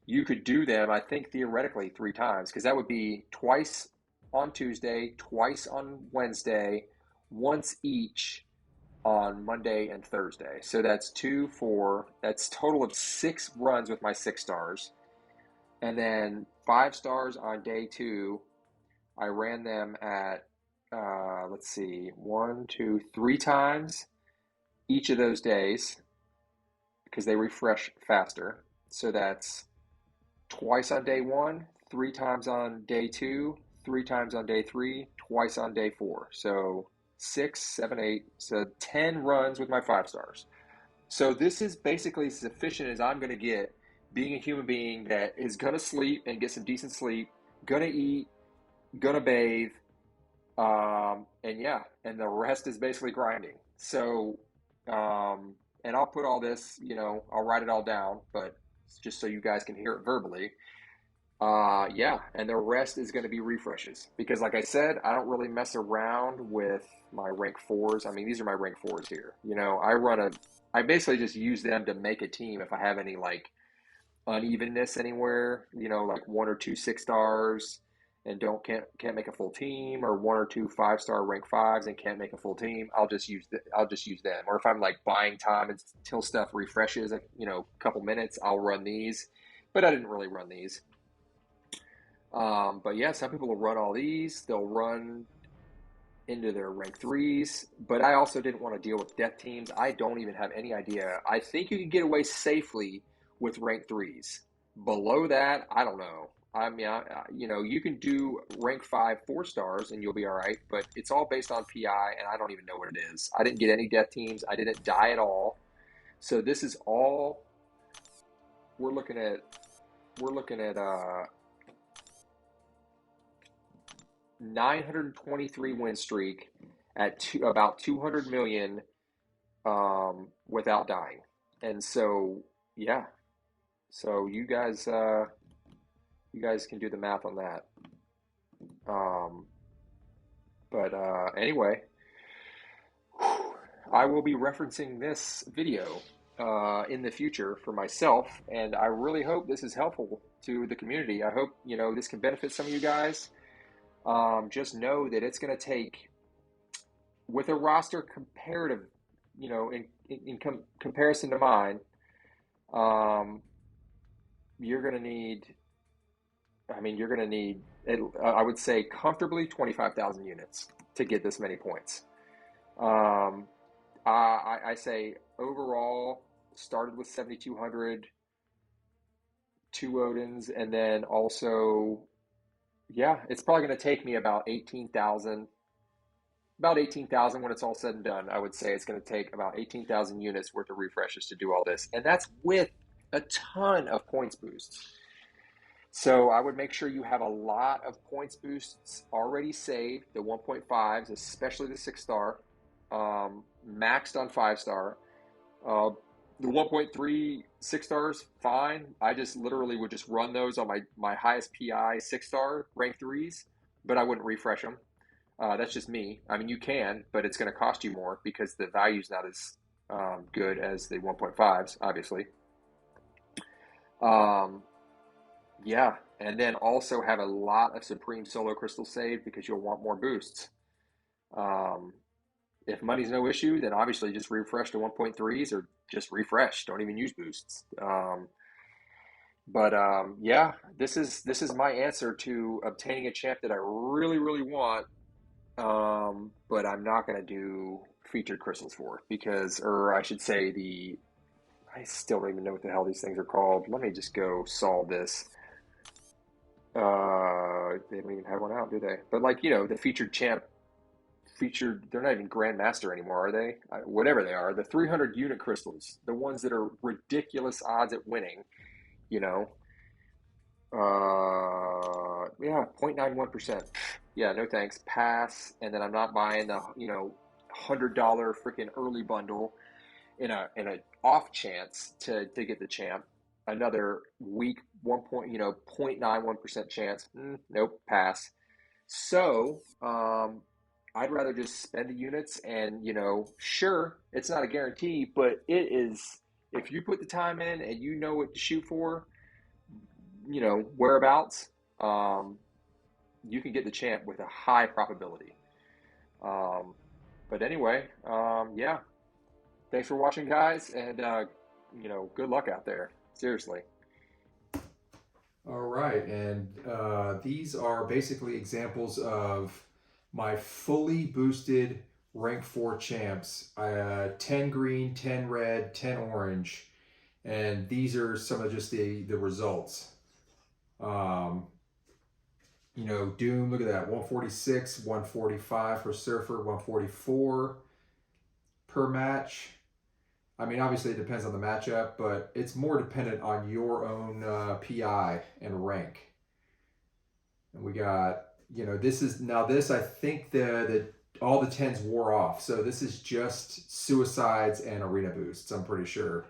you could do them, I think, theoretically 3 times, because that would be twice on Tuesday, twice on Wednesday, once each on Monday and Thursday. So that's 2, 4, that's total of 6 runs with my 6 stars. And then 5 stars on day 2, I ran them at, let's see, 1, 2, 3 times each of those days because they refresh faster. So that's twice on day 1, 3 times on day 2, 3 times on day 3, twice on day 4. So 6, 7, 8, so 10 runs with my 5 stars. So this is basically as efficient as I'm going to get being a human being that is going to sleep and get some decent sleep, going to eat, going to bathe, and the rest is basically grinding. So, and I'll put all this, I'll write it all down, but just so you guys can hear it verbally. And the rest is going to be refreshes because, like I said, I don't really mess around with my rank 4s. I mean, these are my rank 4s here. I basically just use them to make a team if I have any like unevenness anywhere, like 1 or 2 6 stars and can't make a full team, or 1 or 2 5-star rank 5s and can't make a full team. I'll just use them. Or if I'm like buying time until stuff refreshes, a couple minutes, I'll run these. But I didn't really run these. But yeah, some people will run all these. They'll run into their rank 3s, but I also didn't want to deal with death teams. I don't even have any idea. I think you can get away safely with rank 3s. Below that, I don't know. I mean, you can do rank 5 4-stars and you'll be all right, but it's all based on PI, and I don't even know what it is. I didn't get any death teams. I didn't die at all. So this is all we're looking at 923 win streak at about 200 million without dying. And so, yeah. So you guys can do the math on that. Anyway, I will be referencing this video in the future for myself, and I really hope this is helpful to the community. I hope, this can benefit some of you guys. Just know that it's going to take, with a roster comparative, in comparison to mine, you're going to need, I would say comfortably 25,000 units to get this many points. I say overall started with 7,200, 2 Odins, and then also, yeah, it's probably going to take me about 18,000 when it's all said and done. I would say it's going to take about 18,000 units worth of refreshes to do all this. And that's with a ton of points boosts. So I would make sure you have a lot of points boosts already saved, the 1.5s, especially the 6-star, maxed on 5-star. The 1.3 6-stars, fine. I just literally would just run those on my highest PI 6-star rank 3s, but I wouldn't refresh them. That's just me. I mean, you can, but it's going to cost you more because the value's not as good as the 1.5s, obviously. Yeah, and then also have a lot of Supreme Solo Crystals saved because you'll want more boosts. If money's no issue, then obviously just refresh to 1.3s or just refresh. Don't even use boosts. Yeah, this is my answer to obtaining a champ that I really, really want. But I'm not going to do featured crystals for or I should say I still don't even know what the hell these things are called. Let me just go solve this. They don't even have one out, do they? But the featured champ, they're not even Grandmaster anymore, are they? Whatever they are, the 300 unit crystals, the ones that are ridiculous odds at winning, yeah, 0.91%. Yeah, no thanks. Pass. And then I'm not buying the, $100 freaking early bundle. in a off chance to get the champ, another weak 0.91% chance. Nope, pass. So I'd rather just spend the units and, sure, it's not a guarantee, but it is, if you put the time in and you know what to shoot for, whereabouts, um, you can get the champ with a high probability. Um, but anyway, yeah, thanks for watching, guys, and, good luck out there. Seriously. All right, and these are basically examples of my fully boosted rank 4 champs. 10 green, 10 red, 10 orange, and these are some of just the results. Doom, look at that, 146, 145 for Surfer, 144 per match. I mean, obviously it depends on the matchup, but it's more dependent on your own PI and rank. And we got, this, I think the all the 10s wore off. So this is just suicides and arena boosts, I'm pretty sure.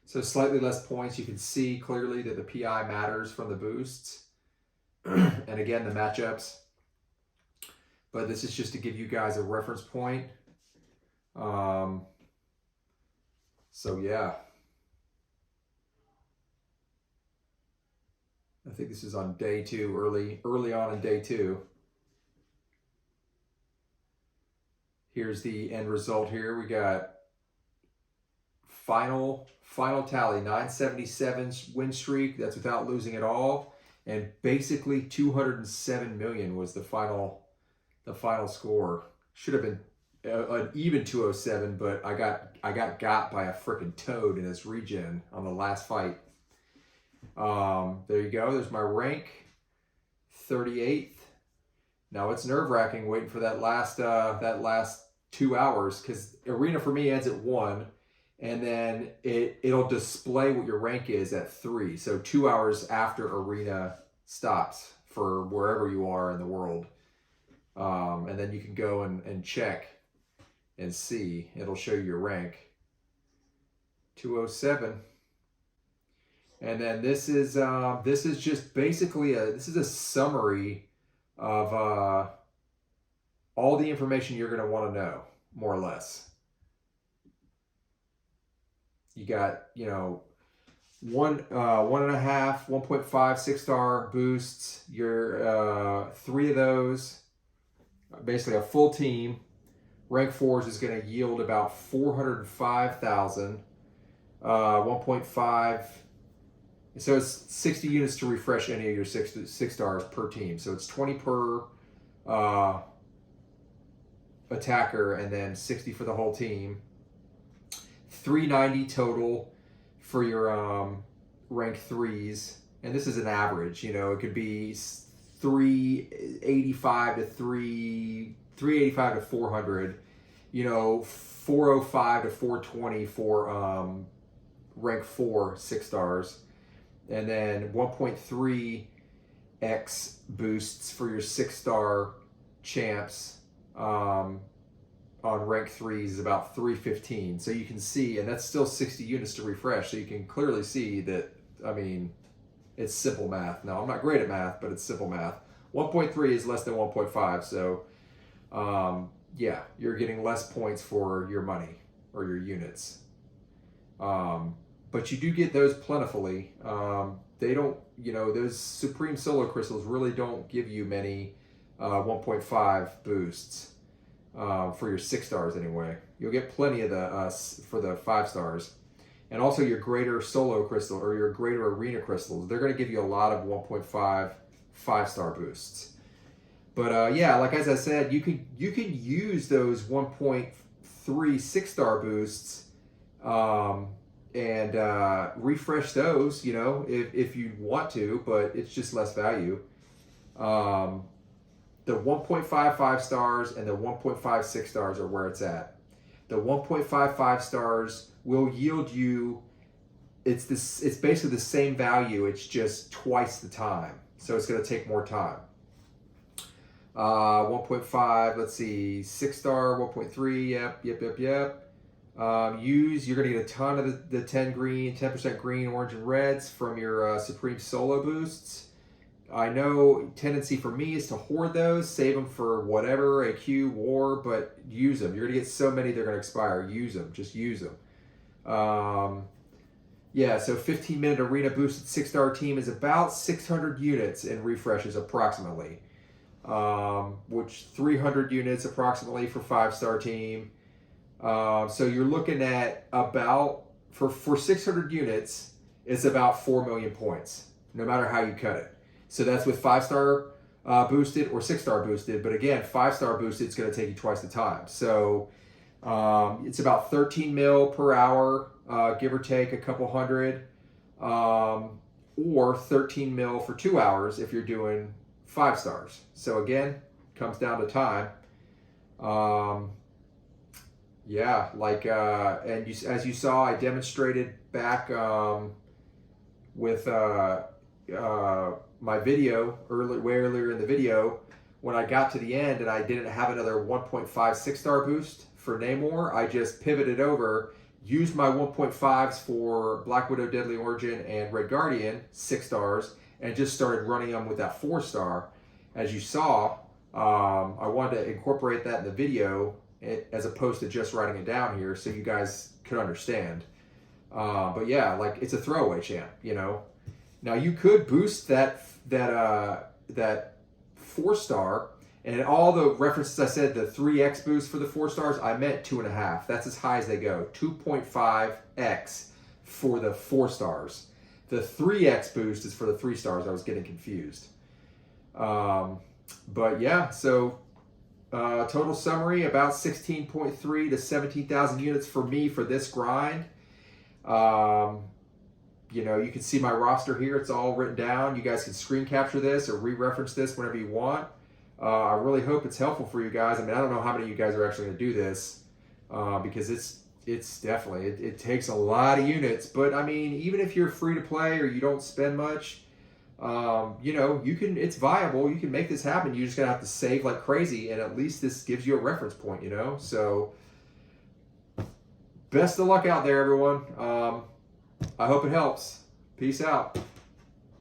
So slightly less points. You can see clearly that the PI matters from the boosts. And again, the matchups. But this is just to give you guys a reference point. So yeah, I think this is on day 2, early on in day 2. Here's the end result here. We got final tally, 977 win streak. That's without losing at all. And basically 207 million was the final score. Should have been an even 207, but I got by a freaking toad in this regen on the last fight. There you go. There's my rank, 38th. Now it's nerve-wracking waiting for that last 2 hours, because arena for me ends at 1, and then it'll display what your rank is at 3. So 2 hours after arena stops for wherever you are in the world, and then you can go and check and see. It'll show you your rank, 207. And then this is just basically a summary of all the information you're going to want to know, more or less. You got, 1.5, 1.5 6-star boosts. Your 3 of those, basically a full team. Rank 4s is going to yield about 405,000. 1.5. So it's 60 units to refresh any of your six stars per team. So it's 20 per attacker, and then 60 for the whole team. 390 total for your rank 3s. And this is an average. It could be 385 to 400. 405 to 420 for rank 4 6 stars. And then 1.3x boosts for your 6-star champs on rank 3s is about 315. So you can see, and that's still 60 units to refresh. So you can clearly see that, it's simple math. Now, I'm not great at math, but it's simple math. 1.3 is less than 1.5. So, yeah, you're getting less points for your money or your units. But you do get those plentifully. They don't, those Supreme Solar Crystals really don't give you many 1.5 boosts for your 6 stars anyway. You'll get plenty of the for the 5 stars. And also your greater Solo Crystal or your greater Arena Crystals, they're going to give you a lot of 1.5 5-star boosts. But yeah, like as I said, you could use those 1.3 6-star boosts and refresh those, if you want to, but it's just less value. The 1.5 5-stars and the 1.5 6-stars are where it's at. The 1.5 5-stars will yield you, it's basically the same value, it's just twice the time. So it's going to take more time. 1.5, let's see, 6-star, 1.3, yep. You're going to get a ton of the 10% green, orange, and reds from your Supreme Solo boosts. I know tendency for me is to hoard those, save them for whatever, AQ, war, but use them. You're going to get so many they're going to expire. Use them. Just use them. Yeah, so 15-minute arena boosted 6-star team is about 600 units in refreshes approximately, which 300 units approximately for 5-star team. So you're looking at about, for 600 units, it's about 4 million points, no matter how you cut it. So that's with 5-star boosted or 6-star boosted. But again, 5-star boosted is going to take you twice the time. So it's about 13 mil per hour, give or take a couple hundred, or 13 mil for 2 hours if you're doing 5 stars. So again, comes down to time. Yeah, like, and as you saw, I demonstrated back with my video way earlier in the video, when I got to the end and I didn't have another 1.5 6-star boost for Namor, I just pivoted over, used my 1.5s for Black Widow, Deadly Origin, and Red Guardian, 6 stars, and just started running them with that 4-star. As you saw, I wanted to incorporate that in the video as opposed to just writing it down here so you guys could understand. But yeah, like, it's a throwaway champ, you know. Now you could boost that 4-star, and all the references I said, the 3x boost for the 4 stars, I meant 2.5. That's as high as they go. 2.5x for the 4 stars. The 3x boost is for the 3 stars. I was getting confused. But yeah, so total summary, about 16.3 to 17,000 units for me for this grind. You know, you can see my roster here. It's all written down. You guys can screen capture this or re-reference this whenever you want. I really hope it's helpful for you guys. I mean, I don't know how many of you guys are actually going to do this because it's definitely, it takes a lot of units. But I mean, even if you're free to play or you don't spend much, you know, it's viable. You can make this happen. You're just going to have to save like crazy. And at least this gives you a reference point, you know? So best of luck out there, everyone. I hope it helps. Peace out.